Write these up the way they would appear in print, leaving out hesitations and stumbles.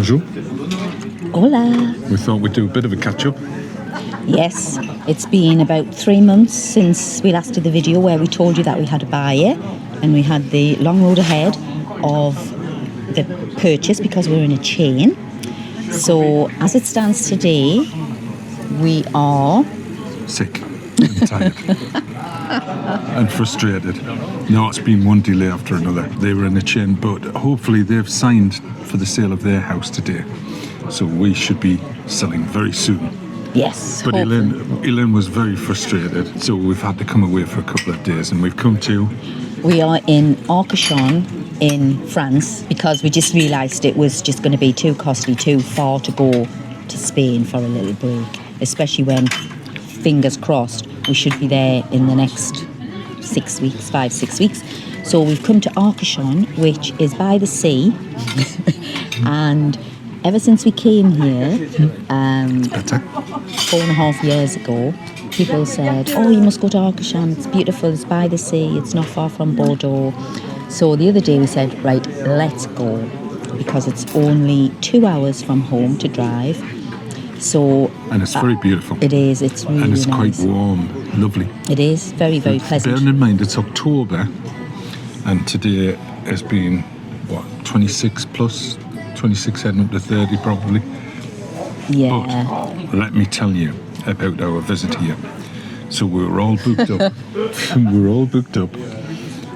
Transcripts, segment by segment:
Bonjour. Hola. We thought we'd do a bit of a catch-up. Yes, it's been about 3 months since we last did the video where we told you that we had a buyer and we had the long road ahead of the purchase because we're in a chain. So as it stands today, we are Sick and tired and frustrated. No, it's been one delay after another. They were in a chain, but hopefully they've signed for the sale of their house today. So we should be selling very soon. Yes. But Elaine was very frustrated, so we've had to come away for a couple of days, and we've come to... We are in Arcachon in France because we just realised it was just going to be too costly, too far to go to Spain for a little break, especially when, fingers crossed, we should be there in the next 6 weeks, 5-6 weeks. So we've come to Arcachon, which is by the sea, and ever since we came here, 4.5 years ago, people said, oh, you must go to Arcachon, it's beautiful, it's by the sea, it's not far from Bordeaux. So the other day we said, right, let's go, because it's only 2 hours from home to drive. So and it's very beautiful. It is, it's really nice. And it's quite warm, lovely. It is, very, very pleasant. Bearing in mind it's October, and today has been, what, 26 plus? 26 heading up to 30 probably. Yeah. But let me tell you about our visit here. So we were all booked up.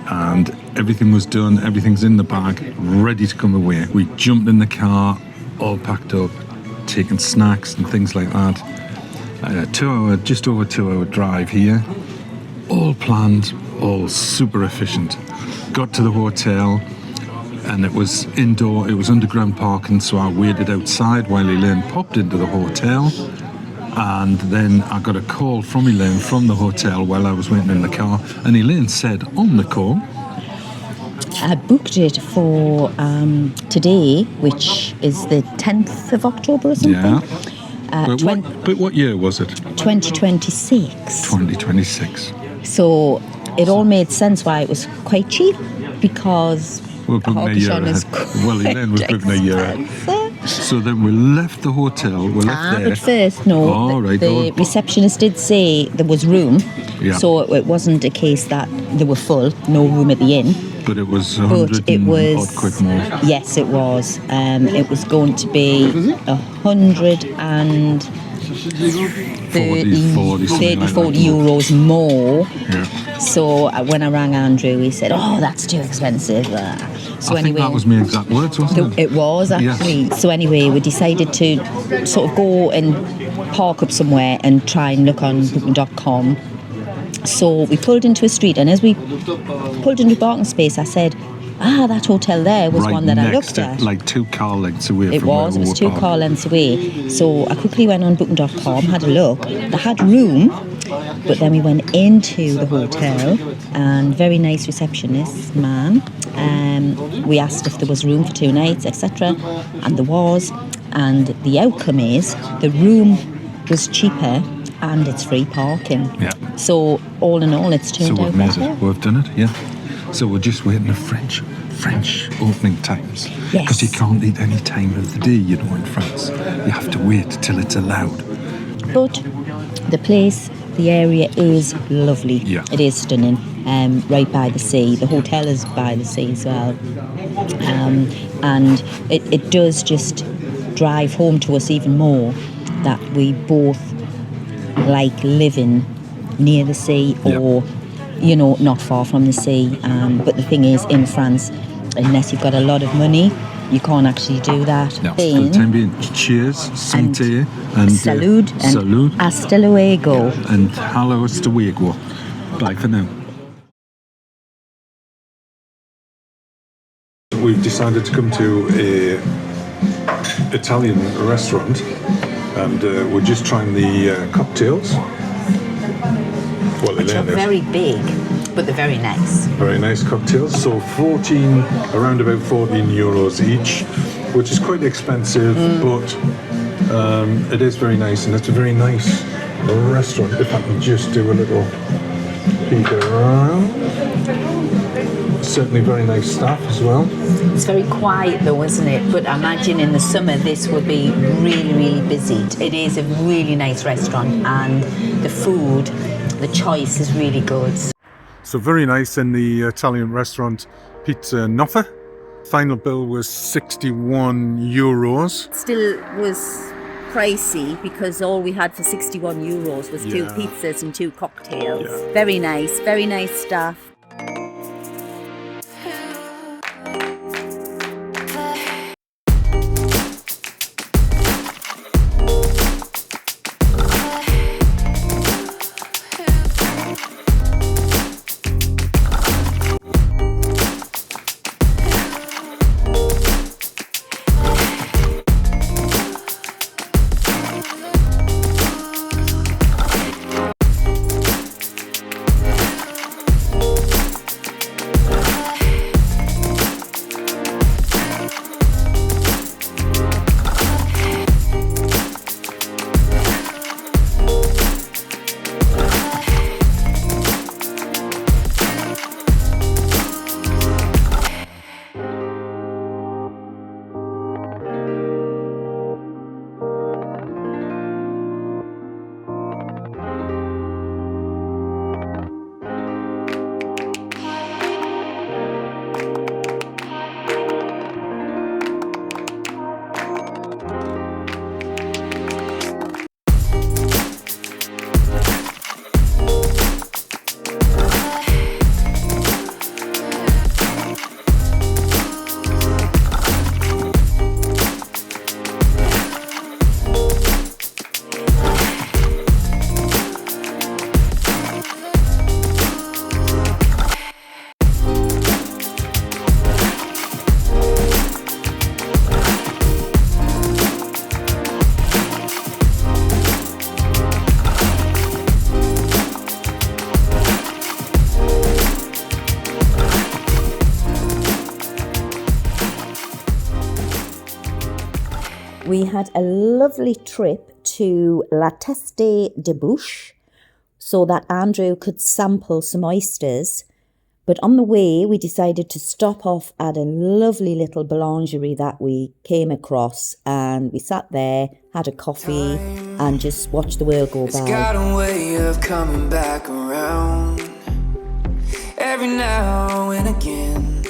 And everything was done, everything's in the bag, ready to come away. We jumped in the car, all packed up, taking snacks and things like that. Just over 2 hour drive here. All planned, all super efficient. Got to the hotel, and it was indoor, it was underground parking, so I waited outside while Elaine popped into the hotel, and then I got a call from Elaine from the hotel while I was waiting in the car, and Elaine said on the call, I booked it for today, which is the 10th of October or something. Yeah. But what year was it? 2026. 2026. So it all made sense why it was quite cheap, because we're booking a year ahead. Well, Elaine was booking a year ahead. So then we left the hotel, we left there. But first, no, the receptionist did say there was room, so it wasn't a case that they were full, no room at the inn. But it was 100 odd quid more. Yes, it was. It was going to be 140 euros more. Yeah. So when I rang Andrew, he said, "Oh, that's too expensive." So I think that was my exact words, wasn't it? It was actually. Yes. So anyway, we decided to sort of go and park up somewhere and try and look on booking.com. So we pulled into a street, and as we pulled into a parking space, I said, that hotel there was one that I looked at. Like 2 car lengths away it from where we were. It was 2 car lengths away. So I quickly went on booking.com, had a look. They had room, but then we went into the hotel, and very nice receptionist man. We asked if there was room for 2 nights, etc. And there was. And the outcome is the room was cheaper, and it's free parking. Yeah. So all in all, it's turned out better. So we've done it, yeah. So we're just waiting for French opening times. Yes. Because you can't eat any time of the day, you know, in France. You have to wait till it's allowed. But the place, the area is lovely. Yeah. It is stunning. Right by the sea. The hotel is by the sea as well. And it does just drive home to us even more that we both like living near the sea or, not far from the sea. But the thing is, in France, unless you've got a lot of money, you can't actually do that. No, for the time being, cheers, santé, and salud, and hasta luego. Yeah, and hello, hasta luego. Bye for now. We've decided to come to a Italian restaurant, and we're just trying the cocktails. Which are very big, but they're very nice. Very nice cocktails. So around about 14 euros each, which is quite expensive, but it is very nice, and it's a very nice restaurant. If I can just do a little peek around. Certainly very nice staff as well. It's very quiet though, isn't it? But I imagine in the summer this would be really, really busy. It is a really nice restaurant and the food, the choice is really good. So very nice in the Italian restaurant Pizza Noffa. Final bill was €61. Still was pricey because all we had for €61 was 2 pizzas and 2 cocktails. Yeah. Very nice staff. We had a lovely trip to La Teste-de-Buche so that Andrew could sample some oysters. But on the way, we decided to stop off at a lovely little boulangerie that we came across, and we sat there, had a coffee, and just watched the world go by. It's got a way of coming back around every now and again.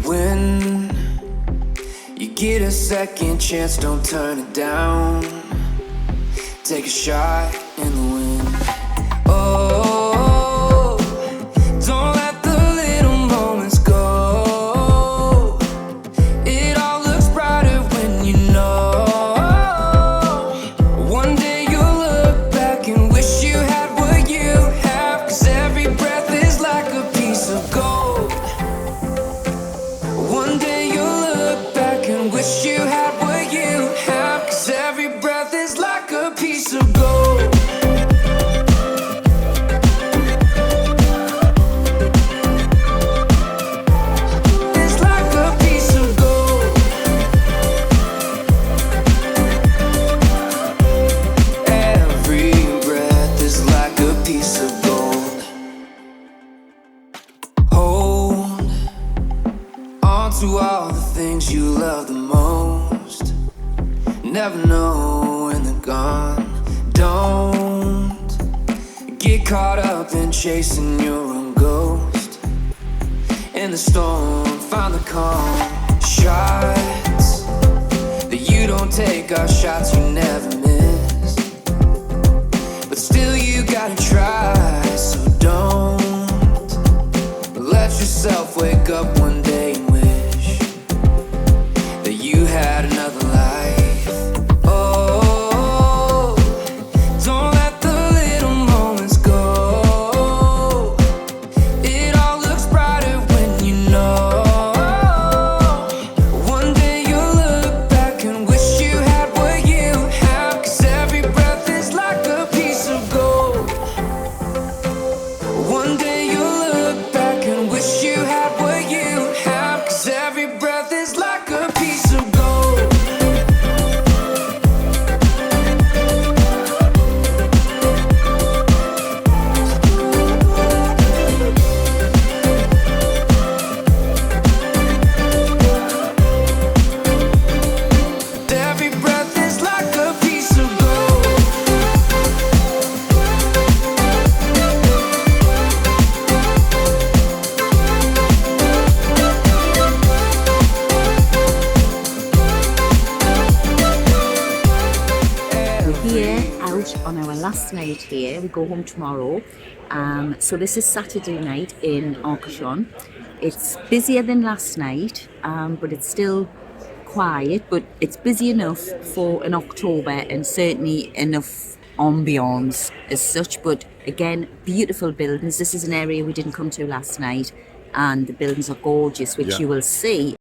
When you get a second chance, don't turn it down. Take a shot in the wind. Oh, don't let the little moments go. It all looks brighter when you know. One day you'll look back and wish you had what you have, 'cause every breath is like a piece of gold. One day you'll look back and wish you had what you have, 'cause every breath is like a piece of gold. It's like a piece of gold. Every breath is like a piece of gold. Hold on to all the things you love the most. Never know when they're gone. Don't get caught up in chasing your own ghost. In the storm, find the calm. Shots that you don't take are shots you never miss. But still you gotta try, so don't let yourself wake up one day and wish that you had another life. Oh, don't let the little moments go. It all looks brighter when you know. One day you'll look back and wish you had what you have, 'cause every breath is like a piece of gold. One day you'll look back and wish you had what you out on our last night here. We go home tomorrow. So this is Saturday night in Arcachon. It's busier than last night, but it's still quiet, but it's busy enough for an October and certainly enough ambience as such. But again, beautiful buildings. This is an area we didn't come to last night, and the buildings are gorgeous, which you will see.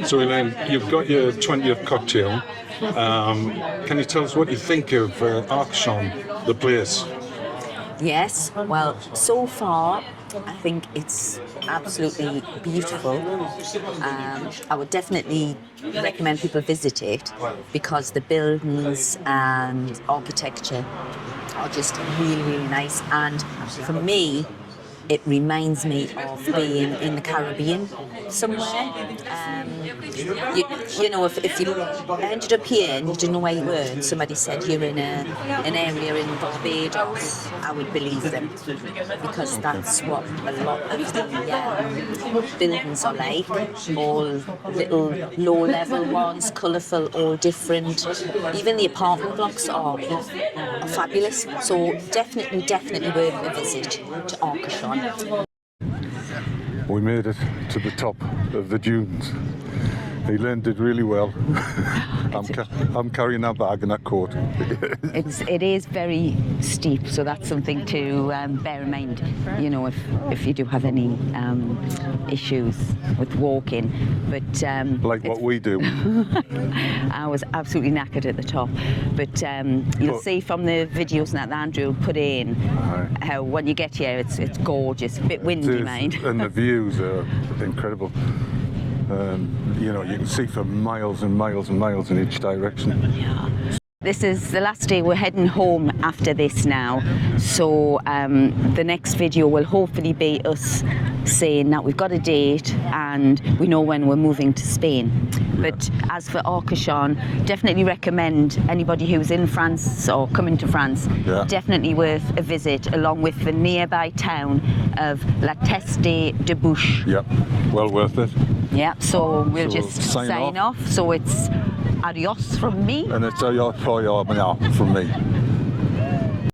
So Elaine, you've got your 20th cocktail. Can you tell us what you think of Arcachon, the place? Yes, well, so far I think it's absolutely beautiful. I would definitely recommend people visit it because the buildings and architecture are just really, really nice. And for me, it reminds me of being in the Caribbean somewhere. You know, if you ended up here and you didn't know where you were, and somebody said you're in an area in Barbados, I would believe them, because that's what a lot of the buildings are like. All little low-level ones, colourful, all different. Even the apartment blocks are fabulous. So definitely worth a visit to Arcachon. We made it to the top of the dunes. Elaine did really well. I'm carrying that bag and that coat. It is very steep, so that's something to bear in mind. You know, if you do have any issues with walking, but like what we do. I was absolutely knackered at the top, but you'll see from the videos that Andrew put in how when you get here, it's gorgeous. A bit windy, mind. And the views are incredible. You know, you can see for miles and miles and miles in each direction. Yeah. This is the last day. We're heading home after this now. So the next video will hopefully be us saying that we've got a date and we know when we're moving to Spain. But as for Arcachon, definitely recommend anybody who's in France or coming to France, definitely worth a visit, along with the nearby town of La Teste-de-Buche. Yep, well worth it. Yeah, so we'll just sign off. So it's adios from me. And it's adios from me.